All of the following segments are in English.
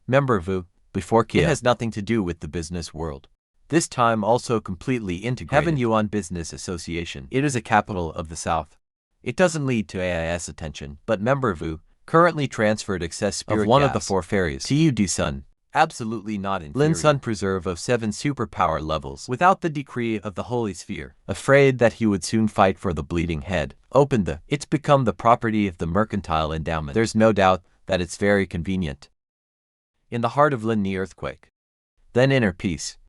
Member Vu, before Kia. It has nothing to do with the business world. This time also completely integrated. Heaven Yuan Business Association. It is a capital of the South. It doesn't lead to AIS attention, but Member Vu currently transferred excess spirit of one of the 4 fairies to Yu Sun. Absolutely not inferior. Lin Sun preserve of 7 superpower levels without the decree of the Holy Sphere. Afraid that he would soon fight for the bleeding head. It's become the property of the mercantile endowment. There's no doubt that it's very convenient. In the heart of Lin Ni earthquake. Then inner peace.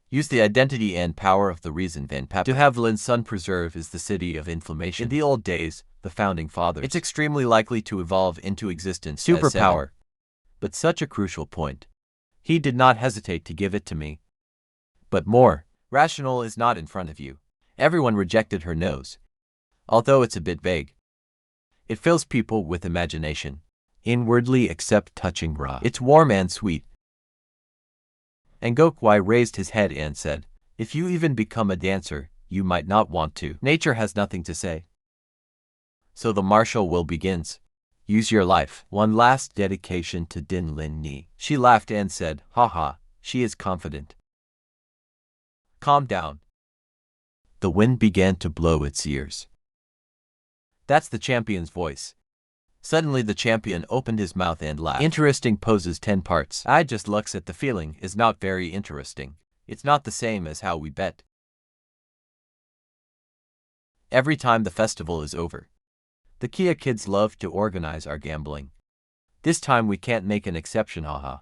Use the identity and power of the reason Van Pep. To have Lin Sun preserve is the city of inflammation. In the old days, the founding fathers. It's extremely likely to evolve into existence. Superpower. But such a crucial point. He did not hesitate to give it to me. But more, rational is not in front of you. Everyone rejected her nose. Although it's a bit vague. It fills people with imagination. Inwardly except touching raw. It's warm and sweet. And Gokwai raised his head and said, if you even become a dancer, you might not want to. Nature has nothing to say. So the martial will begins. Use your life. One last dedication to Din Lin Ni. She laughed and said, haha, she is confident. Calm down. The wind began to blow its ears. That's the champion's voice. Suddenly the champion opened his mouth and laughed. Interesting poses 10 parts. I just looks at the feeling is not very interesting. It's not the same as how we bet. Every time the festival is over. The Kia kids love to organize our gambling. This time we can't make an exception, haha.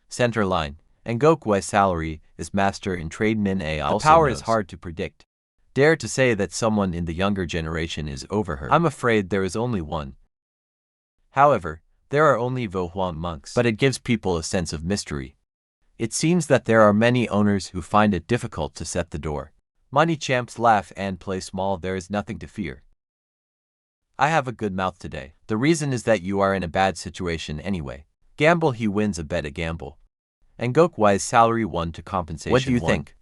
Center line, and Gokwai's salary is master in trade min AI. The power is hard to predict. Dare to say that someone in the younger generation is over her. I'm afraid there is only one. However, there are only Vohuang monks, but it gives people a sense of mystery. It seems that there are many owners who find it difficult to set the door. Money champs laugh and play small. There is nothing to fear. I have a good mouth today. The reason is that you are in a bad situation anyway. Gamble, he wins a bet a gamble. And Gokwai's salary 1 to compensation. What do you think?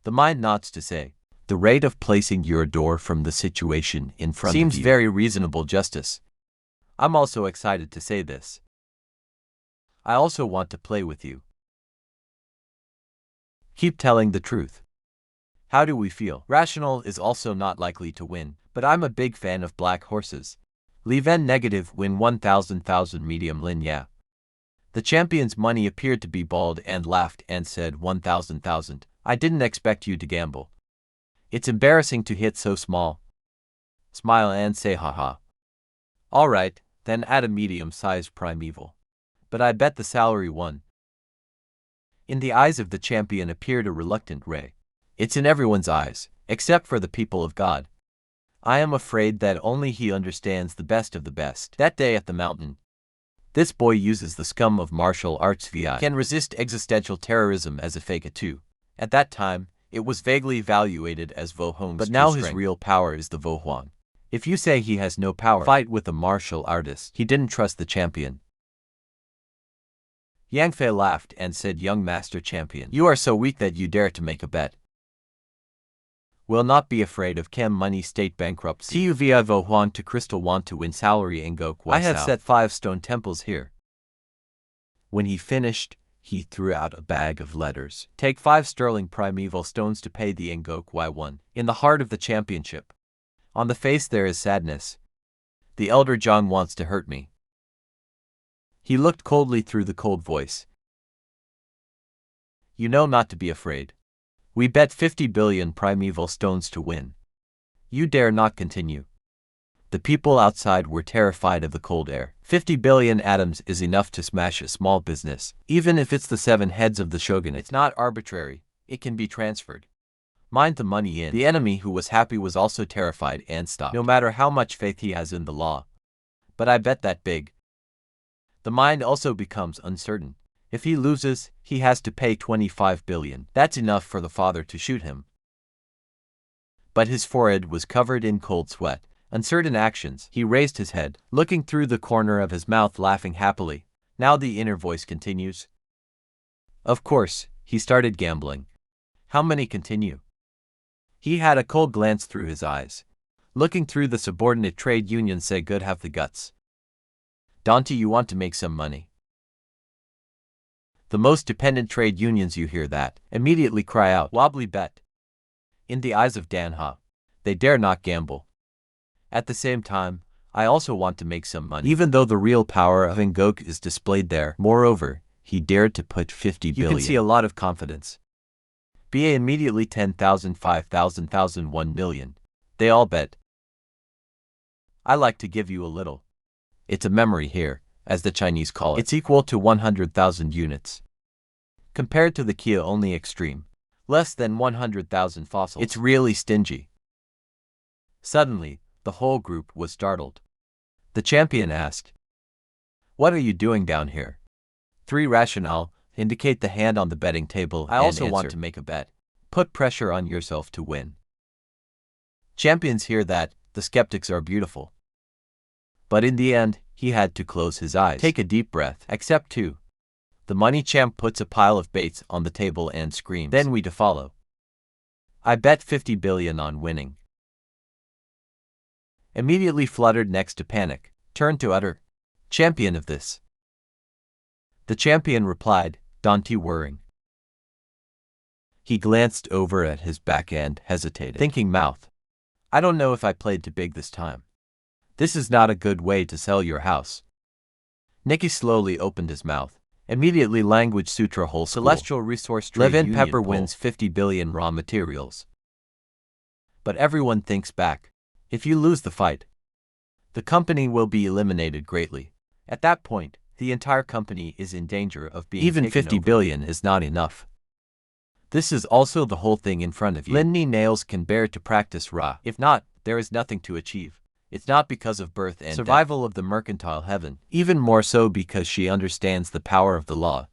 The mind nods to say, the rate of placing your door from the situation in front of you seems very reasonable, Justice. I'm also excited to say this. I also want to play with you. Keep telling the truth. How do we feel? Rational is also not likely to win, but I'm a big fan of black horses. Li Ven negative win 1,000 medium Lin Ya. The champion's money appeared to be bald and laughed and said 1,000. I didn't expect you to gamble. It's embarrassing to hit so small. Smile and say haha. Alright, then add a medium-sized primeval. But I bet the salary 1. In the eyes of the champion appeared a reluctant ray. It's in everyone's eyes, except for the people of God. I am afraid that only he understands the best of the best. That day at the mountain, this boy uses the scum of martial arts VI. Can resist existential terrorism as a fake too. At that time, it was vaguely evaluated as Vohuang's but now his real power is the Vohuang. If you say he has no power, fight with a martial artist. He didn't trust the champion. Yang Fei laughed and said, young master champion, you are so weak that you dare to make a bet. Will not be afraid of Chem money state bankruptcy. Tu via Vohuang to crystal want to win salary in Gokwai. I have set 5 stone temples here. When he finished, he threw out a bag of letters. Take 5 sterling primeval stones to pay the Ngokwai 1. In the heart of the championship. On the face there is sadness. The elder Zhang wants to hurt me. He looked coldly through the cold voice. You know not to be afraid. We bet 50 billion primeval stones to win. You dare not continue. The people outside were terrified of the cold air. 50 billion atoms is enough to smash a small business. Even if it's the 7 heads of the shogunate, it's not arbitrary. It can be transferred. Mind the money in. The enemy who was happy was also terrified and stopped. No matter how much faith he has in the law. But I bet that big. The mind also becomes uncertain. If he loses, he has to pay 25 billion. That's enough for the father to shoot him. But his forehead was covered in cold sweat. Uncertain actions. He raised his head, looking through the corner of his mouth, laughing happily. Now the inner voice continues. Of course, he started gambling. How many continue? He had a cold glance through his eyes. Looking through the subordinate trade union, say good have the guts. Dante, you want to make some money. The most dependent trade unions you hear that, immediately cry out, wobbly bet. In the eyes of Danha, they dare not gamble. At the same time, I also want to make some money. Even though the real power of Ngok is displayed there, moreover, he dared to put 50 billion. You can see a lot of confidence. BA immediately 10,000, 5,000, 1 million. They all bet. I like to give you a little. It's a memory here, as the Chinese call it. It's equal to 100,000 units. Compared to the Kia only extreme, less than 100,000 fossils. It's really stingy. Suddenly, the whole group was startled. The champion asked, "What are you doing down here?" 3 rationale, indicate the hand on the betting table. I also want to make a bet. Put pressure on yourself to win. Champions hear that, the skeptics are beautiful. But in the end, he had to close his eyes. Take a deep breath. Accept 2. The money champ puts a pile of baits on the table and screams. Then we to follow. I bet 50 billion on winning. Immediately fluttered next to panic, turned to utter, "Champion of this." The champion replied, "Dante worrying." He glanced over at his back and hesitated, thinking mouth. I don't know if I played too big this time. This is not a good way to sell your house. Nicky slowly opened his mouth. Immediately language sutra whole school. Celestial resource trade union Pepper wins 50 billion raw materials. But everyone thinks back. If you lose the fight, the company will be eliminated greatly. At that point, the entire company is in danger of being even 50 billion is not enough. This is also the whole thing in front of you. Linny Nails can bear to practice Ra. If not, there is nothing to achieve. It's not because of birth and survival of the mercantile heaven, even more so because she understands the power of the law.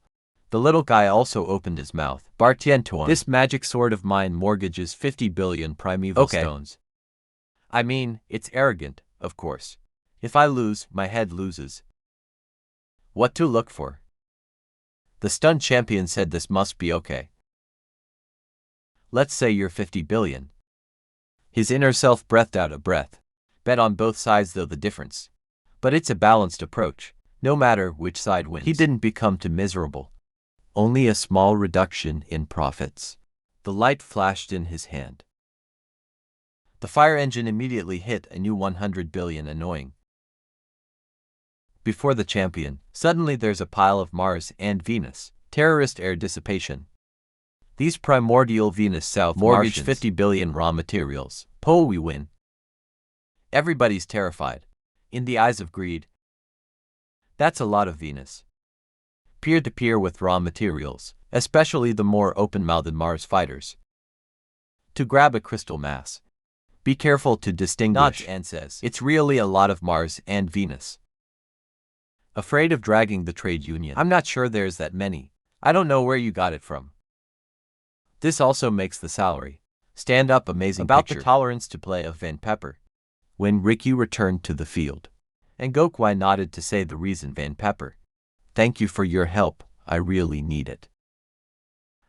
The little guy also opened his mouth. Bartientuan, this magic sword of mine mortgages 50 billion primeval stones. I mean, it's arrogant, of course. If I lose, my head loses. What to look for? The stunned champion said this must be okay. Let's say you're 50 billion. His inner self breathed out a breath. Bet on both sides though the difference. But it's a balanced approach, no matter which side wins. He didn't become too miserable. Only a small reduction in profits. The light flashed in his hand. The fire engine immediately hit a new 100 billion annoying. Before the champion, suddenly there's a pile of Mars and Venus, terrorist air dissipation. These primordial Venus South mortgage 50 billion raw materials. Pole we win. Everybody's terrified. In the eyes of greed. That's a lot of Venus. Peer-to-peer with raw materials, especially the more open-mouthed Mars fighters. To grab a crystal mass. Be careful to distinguish. Nods and says, it's really a lot of Mars and Venus. Afraid of dragging the trade union. I'm not sure there's that many. I don't know where you got it from. This also makes the salary. Stand up amazing about picture. The tolerance to play of Van Pepper. When Ricky returned to the field, and Gokwai nodded to say the reason Van Pepper. Thank you for your help, I really need it.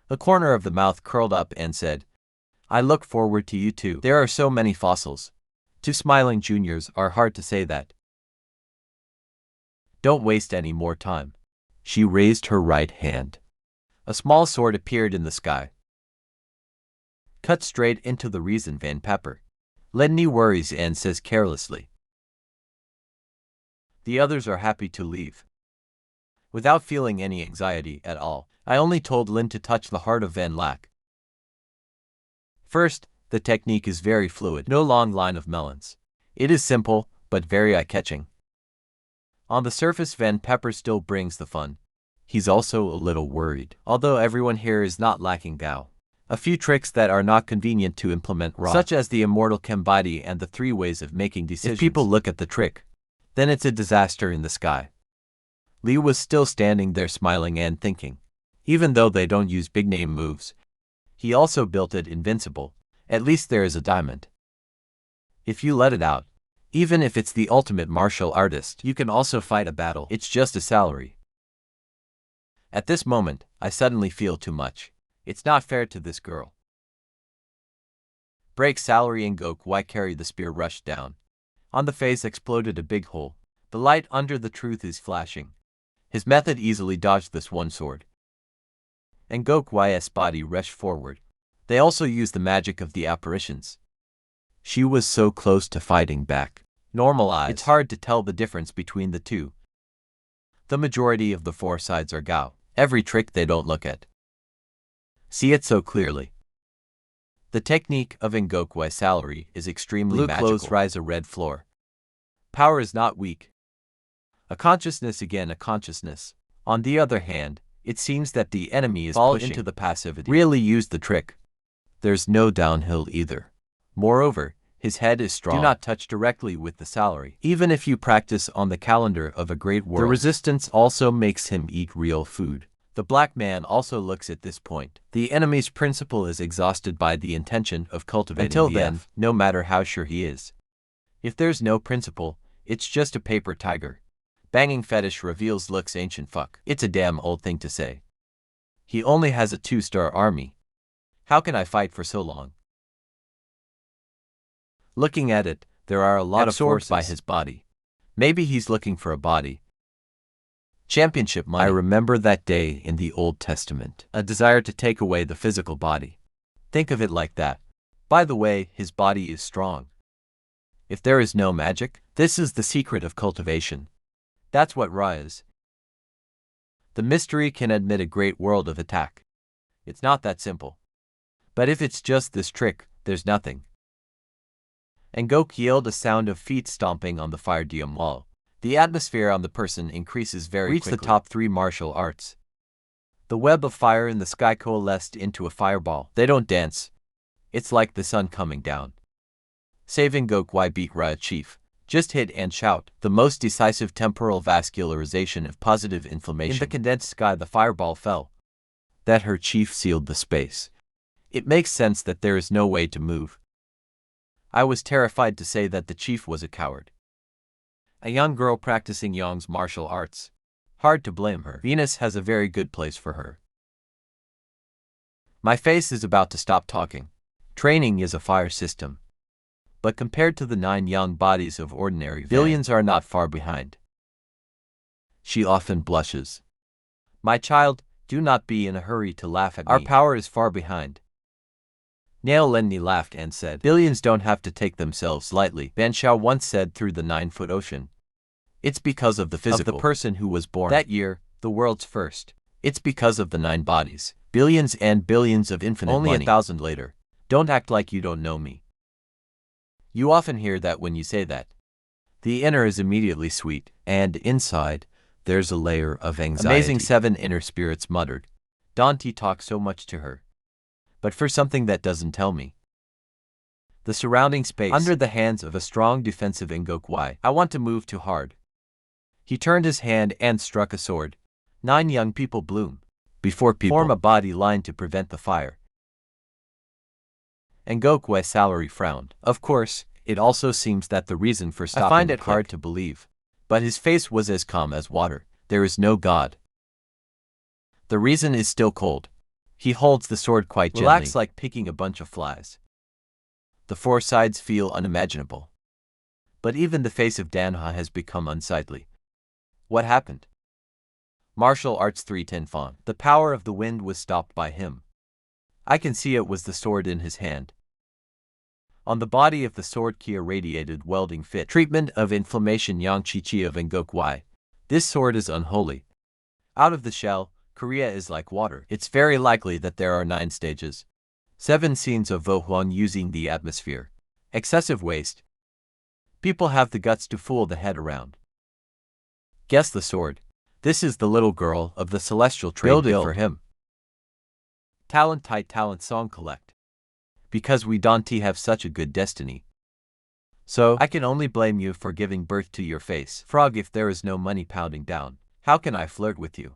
The corner of the mouth curled up and said, I look forward to you too. There are so many fossils. 2 smiling juniors are hard to say that. Don't waste any more time. She raised her right hand. A small sword appeared in the sky. Cut straight into the reason Van Pepper. Lenny worries and says carelessly. The others are happy to leave. Without feeling any anxiety at all, I only told Lin to touch the heart of Van Lack. First, the technique is very fluid, no long line of melons. It is simple, but very eye-catching. On the surface Van Pepper still brings the fun. He's also a little worried, although everyone here is not lacking Gao. A few tricks that are not convenient to implement raw, such as the immortal Kembidi and the 3 ways of making decisions. If people look at the trick, then it's a disaster in the sky. Li was still standing there smiling and thinking. Even though they don't use big-name moves, he also built it invincible. At least there is a diamond. If you let it out, even if it's the ultimate martial artist, you can also fight a battle. It's just a salary. At this moment, I suddenly feel too much. It's not fair to this girl. Break salary and Gok. Why carry the spear rushed down. On the face exploded a big hole. The light under the truth is flashing. His method easily dodged this one sword. And Goku's body rushed forward. They also used the magic of the apparitions. She was so close to fighting back. Normal eyes. It's hard to tell the difference between the two. The majority of the four sides are Gao. Every trick they don't look at. See it so clearly. The technique of Ngoku's salary is extremely magical. Blue clothes rise a red floor. Power is not weak. A consciousness again a consciousness. On the other hand, it seems that the enemy is pushing into the passivity. Really use the trick. There's no downhill either. Moreover, his head is strong. Do not touch directly with the salary. Even if you practice on the calendar of a great world, the resistance also makes him eat real food. The black man also looks at this point. The enemy's principle is exhausted by the intention of cultivating Until then, no matter how sure he is. If there's no principle, it's just a paper tiger. Banging fetish reveals looks ancient fuck. It's a damn old thing to say. He only has a 2-star army. How can I fight for so long? Looking at it, there are a lot of forces by his body. Maybe he's looking for a body. Championship money. I remember that day in the Old Testament. A desire to take away the physical body. Think of it like that. By the way, his body is strong. If there is no magic, this is the secret of cultivation. That's what Ra is. The mystery can admit a great world of attack. It's not that simple. But if it's just this trick, there's nothing. And Goku yelled a sound of feet stomping on the fire dome wall. The atmosphere on the person increases very quickly. Reach the top 3 martial arts. The web of fire in the sky coalesced into a fireball. They don't dance. It's like the sun coming down. Saving Goku beat Ra Chief. Just hit and shout. The most decisive temporal vascularization of positive inflammation. In the condensed sky the fireball fell. That her chief sealed the space. It makes sense that there is no way to move. I was terrified to say that the chief was a coward. A young girl practicing Yang's martial arts. Hard to blame her. Venus has a very good place for her. My face is about to stop talking. Training is a fire system. But compared to the 9 young bodies of ordinary billions are not far behind. She often blushes. My child, do not be in a hurry to laugh at me. Our power is far behind. Nail Lenny laughed and said, billions don't have to take themselves lightly. Ban Xiao once said through the 9-foot ocean. It's because of the physical of the person who was born that year, the world's first. It's because of the 9 bodies, billions and billions of infinite money. Only 1,000 later. Don't act like you don't know me. You often hear that when you say that. The inner is immediately sweet, and inside, there's a layer of anxiety. Amazing 7 inner spirits muttered. Dante talks so much to her. But for something that doesn't tell me. The surrounding space, under the hands of a strong defensive Ngoku. I want to move too hard. He turned his hand and struck a sword. 9 young people bloom. Before people form a body line to prevent the fire. And Goku's salary frowned. Of course, it also seems that the reason for stopping I find it hard to believe. But his face was as calm as water. There is no God. The reason is still cold. He holds the sword quite gently. Relax like picking a bunch of flies. The 4 sides feel unimaginable. But even the face of Manhua has become unsightly. What happened? Martial Arts 310 Font. The power of the wind was stopped by him. I can see it was the sword in his hand. On the body of the sword Ki irradiated welding fit. Treatment of inflammation Yang Chi Chi of Ngoku. This sword is unholy. Out of the shell, Korea is like water. It's very likely that there are 9 stages. 7 scenes of Vo Huang using the atmosphere. Excessive waste. People have the guts to fool the head around. Guess the sword. This is the little girl of the celestial trade. Build it for him. Talent tight talent song collect. Because we Dante have such a good destiny. So, I can only blame you for giving birth to your face. Frog, if there is no money pounding down, how can I flirt with you?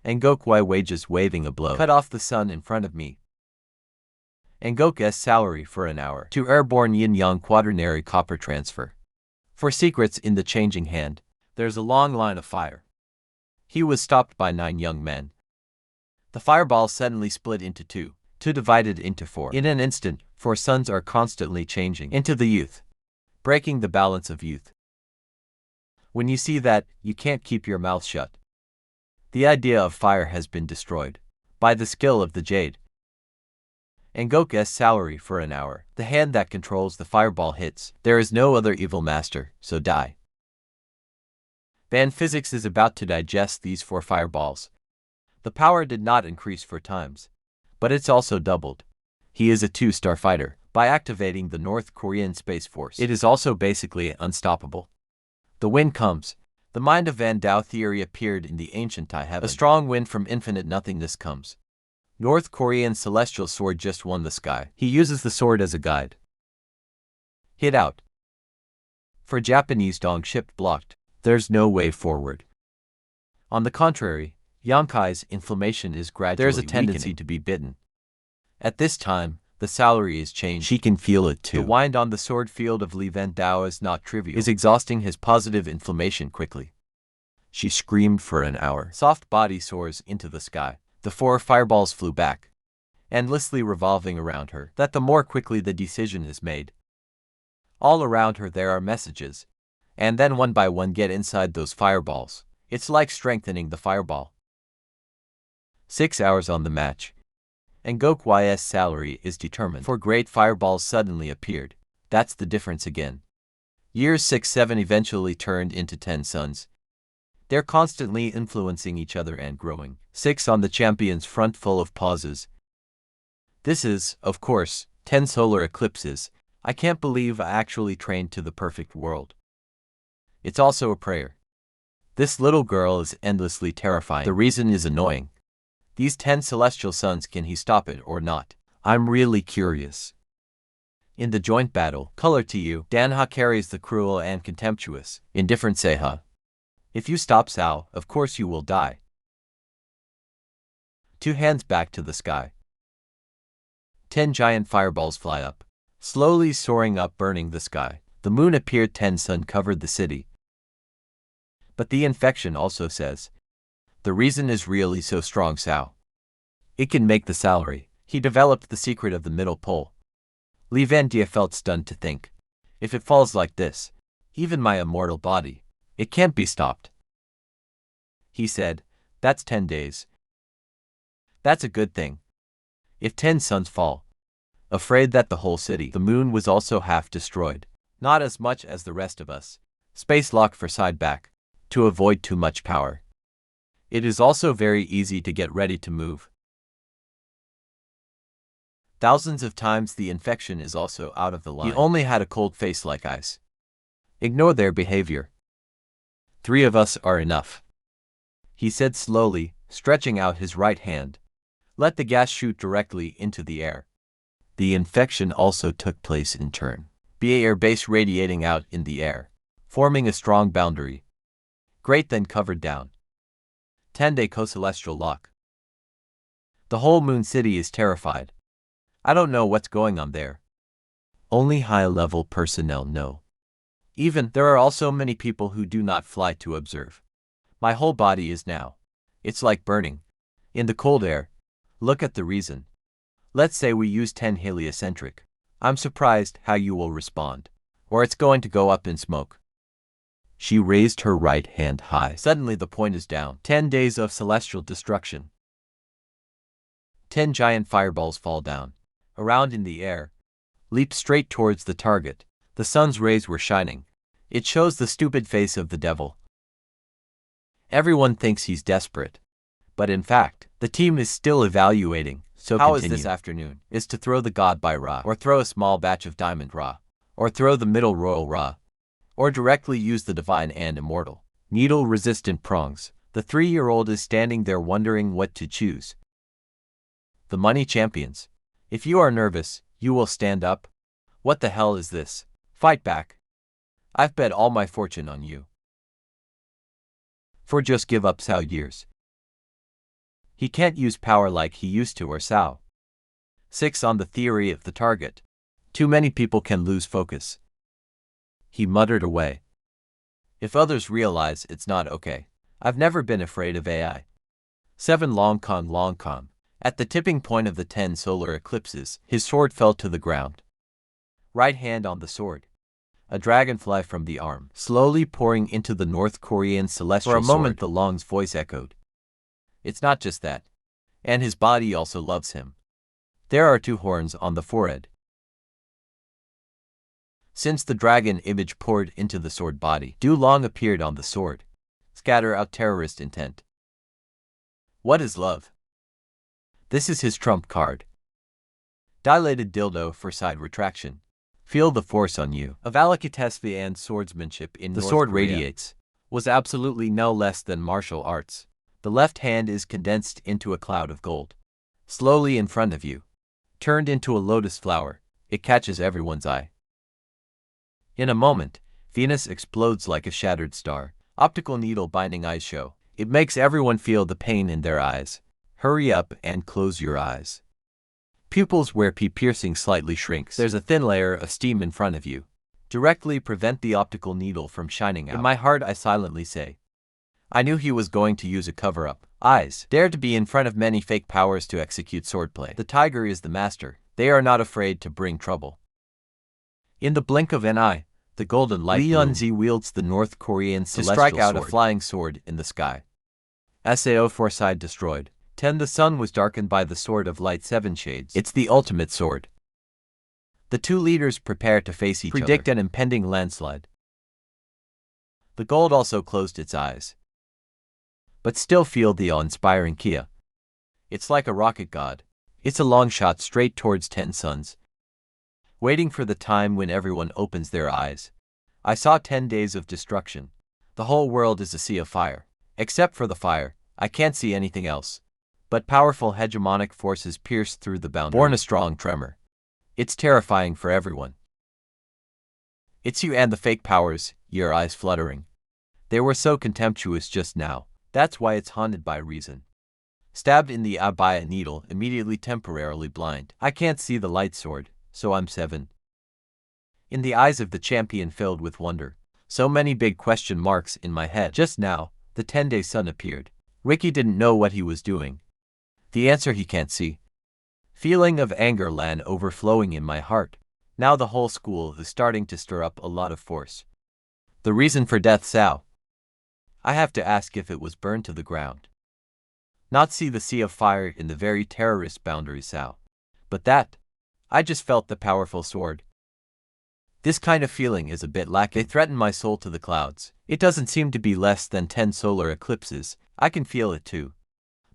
And Ngoku wages waving a blow. Cut off the sun in front of me. And Ngoku's salary for an hour. To airborne yin-yang quaternary copper transfer. For secrets in the changing hand, there's a long line of fire. He was stopped by 9 young men. The fireball suddenly split into 2 divided into 4. In an instant, 4 suns are constantly changing into the youth, breaking the balance of youth. When you see that, you can't keep your mouth shut. The idea of fire has been destroyed by the skill of the jade. Engok's salary for an hour. The hand that controls the fireball hits. There is no other evil master, so die. Band physics is about to digest these 4 fireballs. The power did not increase 4 times, but it's also doubled. He is a 2-star fighter. By activating the North Korean Space Force, it is also basically unstoppable. The wind comes. The mind of Van Dao theory appeared in the ancient Thai heaven. A strong wind from infinite nothingness comes. North Korean celestial sword just won the sky. He uses the sword as a guide. Hit out. For Japanese dong ship blocked. There's no way forward. On the contrary, Yonkai's inflammation is gradually There's a tendency weakening. To be bitten. At this time, the salary is changed. She can feel it too. The wind on the sword field of Li Van Dao is not trivial. Is exhausting his positive inflammation quickly. She screamed for an hour. Soft body soars into the sky. The 4 fireballs flew back, endlessly revolving around her. That the more quickly the decision is made. All around her there are messages, and then one by one get inside those fireballs. It's like strengthening the fireball. 6 hours on the match. Engok's salary is determined. 4 great fireballs suddenly appeared. That's the difference again. Years 6-7 eventually turned into 10 suns. They're constantly influencing each other and growing. 6 on the champion's front full of pauses. This is, of course, 10 solar eclipses. I can't believe I actually trained to the perfect world. It's also a prayer. This little girl is endlessly terrifying. The reason is annoying. These 10 celestial suns, can he stop it or not? I'm really curious. In the joint battle, color to you, Danha carries the cruel and contemptuous, indifferent Seha. If you stop Sao, of course you will die. 2 hands back to the sky. 10 giant fireballs fly up, slowly soaring up, burning the sky. The moon appeared, 10 sun covered the city. But the infection also says, the reason is really so strong, Sao. It can make the salary. He developed the secret of the middle pole. Li Van Dia felt stunned to think, if it falls like this, even my immortal body, it can't be stopped. He said, that's 10 days. That's a good thing. If 10 suns fall, afraid that the whole city, the moon, was also half destroyed. Not as much as the rest of us. Space lock for side back, to avoid too much power. It is also very easy to get ready to move. Thousands of times the infection is also out of the line. He only had a cold face like ice. Ignore their behavior. 3 of us are enough. He said slowly, stretching out his right hand. Let the gas shoot directly into the air. The infection also took place in turn. BA air base radiating out in the air, forming a strong boundary. Great, then covered down. 10-day co-celestial lock. The whole moon city is terrified. I don't know what's going on there. Only high-level personnel know. Even, there are also many people who do not fly to observe. My whole body is now. It's like burning. In the cold air. Look at the reason. Let's say we use 10 heliocentric. I'm surprised how you will respond. Or it's going to go up in smoke. She raised her right hand high. Suddenly the point is down. 10 days of celestial destruction. 10 giant fireballs fall down. Around in the air. Leap straight towards the target. The sun's rays were shining. It shows the stupid face of the devil. Everyone thinks he's desperate. But in fact, the team is still evaluating. So how continue. Is this afternoon? Is to throw the god by Ra, or throw a small batch of diamond Ra, or throw the middle royal Ra, or directly use the divine and immortal, needle-resistant prongs. The 3-year-old is standing there wondering what to choose. The money champions. If you are nervous, you will stand up. What the hell is this? Fight back. I've bet all my fortune on you. For just give up Sao years. He can't use power like he used to or Sao. 6 on the theory of the target. Too many people can lose focus. He muttered away. If others realize it's not okay. I've never been afraid of AI. 7 long con. At the tipping point of the 10 solar eclipses, his sword fell to the ground. Right hand on the sword. a dragonfly from the arm, slowly pouring into the North Korean celestial sword. For a moment the Long's voice echoed. It's not just that. And his body also loves him. There are 2 horns on the forehead. Since the dragon image poured into the sword body, Du Long appeared on the sword. Scatter out terrorist intent. What is love? This is his trump card. Dilated dildo for side retraction. Feel the force on you. A Valakitesvi and swordsmanship in North Korea. The sword radiates. Was absolutely no less than martial arts. The left hand is condensed into a cloud of gold. Slowly in front of you. Turned into a lotus flower, it catches everyone's eye. In a moment, Venus explodes like a shattered star. Optical needle binding eyes show. It makes everyone feel the pain in their eyes. Hurry up and close your eyes. Pupils where piercing slightly shrinks. There's a thin layer of steam in front of you. Directly prevent the optical needle from shining out. In my heart I silently say, I knew he was going to use a cover-up. Eyes dare to be in front of many fake powers to execute swordplay. The tiger is the master. They are not afraid to bring trouble. In the blink of an eye, the golden light Li Yunxiao wields the North Korean celestial sword to strike out a flying sword in the sky. Sao Forside destroyed. 10 The sun was darkened by the sword of light 7 shades. It's the ultimate sword. The 2 leaders prepare to face each other. Predict an impending landslide. The gold also closed its eyes. But still feel the awe-inspiring Kia. It's like a rocket god. It's a long shot straight towards 10 suns. Waiting for the time when everyone opens their eyes. I saw 10 days of destruction. The whole world is a sea of fire. Except for the fire, I can't see anything else. But powerful hegemonic forces pierce through the boundary. Born a strong tremor. It's terrifying for everyone. It's you and the fake powers, your eyes fluttering. They were so contemptuous just now. That's why it's haunted by reason. Stabbed in the eye by a needle, immediately temporarily blind. I can't see the light sword, so I'm 7. In the eyes of the champion filled with wonder. So many big question marks in my head. Just now, the 10-day sun appeared. Ricky didn't know what he was doing. The answer he can't see. Feeling of anger land overflowing in my heart. Now the whole school is starting to stir up a lot of force. The reason for death Sao. I have to ask if it was burned to the ground. Not see the sea of fire in the very terrorist boundary Sao. But that, I just felt the powerful sword. This kind of feeling is a bit lacking. They threaten my soul to the clouds. It doesn't seem to be less than 10 solar eclipses. I can feel it too.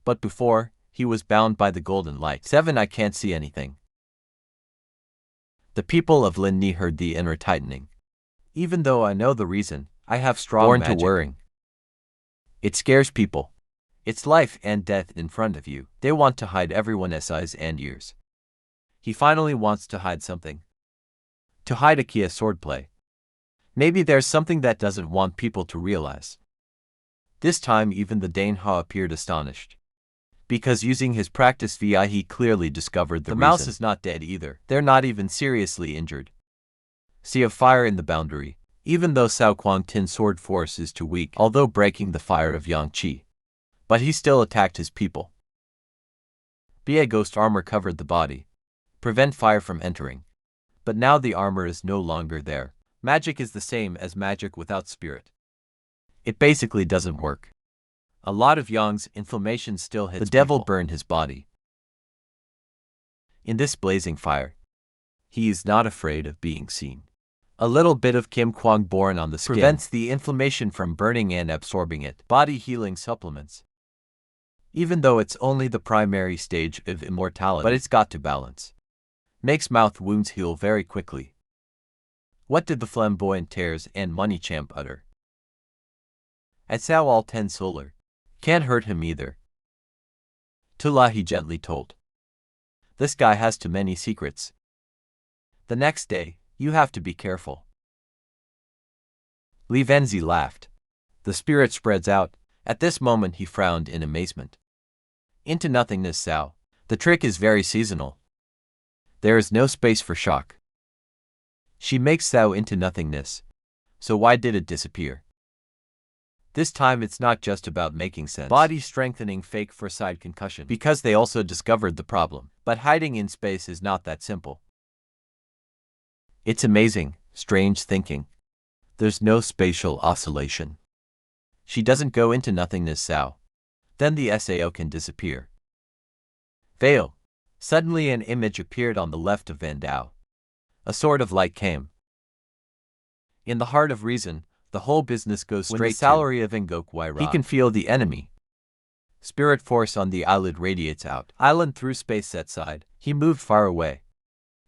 But before, he was bound by the golden light. 7 I can't see anything. The people of Linni heard the inner tightening. Even though I know the reason, I have strong magic. Born to worrying. It scares people. It's life and death in front of you. They want to hide everyone's eyes and ears. He finally wants to hide something. To hide a Kia swordplay. Maybe there's something that doesn't want people to realize. This time even the Danha appeared astonished. Because using his practice VI he clearly discovered the reason. Mouse is not dead either. They're not even seriously injured. Sea of fire in the boundary. Even though Sao Quang Tin's sword force is too weak, although breaking the fire of Yang Qi. But he still attacked his people. BA ghost armor covered the body. Prevent fire from entering. But now the armor is no longer there. Magic is the same as magic without spirit. It basically doesn't work. A lot of Yang's inflammation still hits. The devil burned his body. In this blazing fire, he is not afraid of being seen. A little bit of Kim Kwang born on the skin prevents the inflammation from burning and absorbing it. Body healing supplements. Even though it's only the primary stage of immortality, but it's got to balance. Makes mouth wounds heal very quickly. What did the flamboyant tears and money champ utter? At Sao all 10 solar. Can't hurt him either. Tula he gently told. This guy has too many secrets. The next day, you have to be careful. Li Venzi laughed. The spirit spreads out. At this moment he frowned in amazement. Into nothingness Sao. The trick is very seasonal. There is no space for shock. She makes Sao into nothingness. So why did it disappear? This time it's not just about making sense. Body strengthening fake for side concussion. Because they also discovered the problem. But hiding in space is not that simple. It's amazing. Strange thinking. There's no spatial oscillation. She doesn't go into nothingness, Sao. Then the Sao can disappear. Fail. Suddenly an image appeared on the left of Van Dao. A sword of light came. In the heart of reason, the whole business goes straight to the salary of Ngok Waira. He can feel the enemy. Spirit force on the eyelid radiates out. Island through space set side. He moved far away.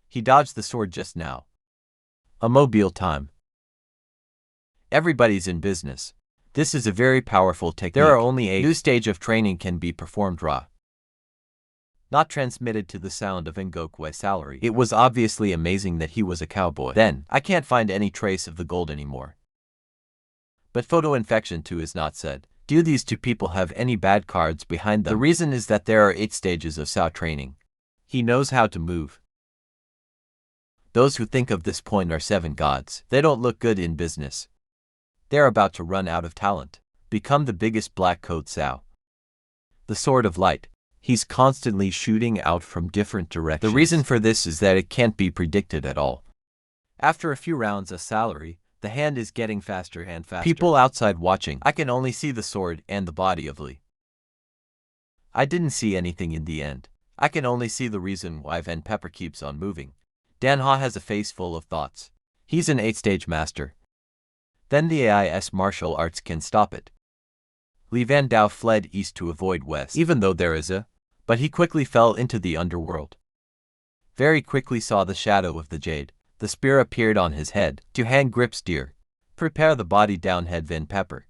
He dodged the sword just now. A mobile time. Everybody's in business. This is a very powerful technique. There are only 8. New stage of training can be performed raw. Not transmitted to the sound of Ngokwe's salary. It was obviously amazing that he was a cowboy. Then, I can't find any trace of the gold anymore. But photo infection too is not said. Do these 2 people have any bad cards behind them? The reason is that there are 8 stages of Sao training. He knows how to move. Those who think of this point are 7 gods. They don't look good in business. They're about to run out of talent. Become the biggest black coat Sao. The sword of light. He's constantly shooting out from different directions. The reason for this is that it can't be predicted at all. After a few rounds of salary, the hand is getting faster and faster. People outside watching. I can only see the sword and the body of Li. I didn't see anything in the end. I can only see the reason why Van Pepper keeps on moving. Danha has a face full of thoughts. He's an 8-stage master. Then the AIS martial arts can stop it. Li Van Dao fled east to avoid west, even though there is a, but he quickly fell into the underworld. Very quickly saw the shadow of the jade. The spear appeared on his head. To hand grips dear. Prepare the body down head Van Pepper.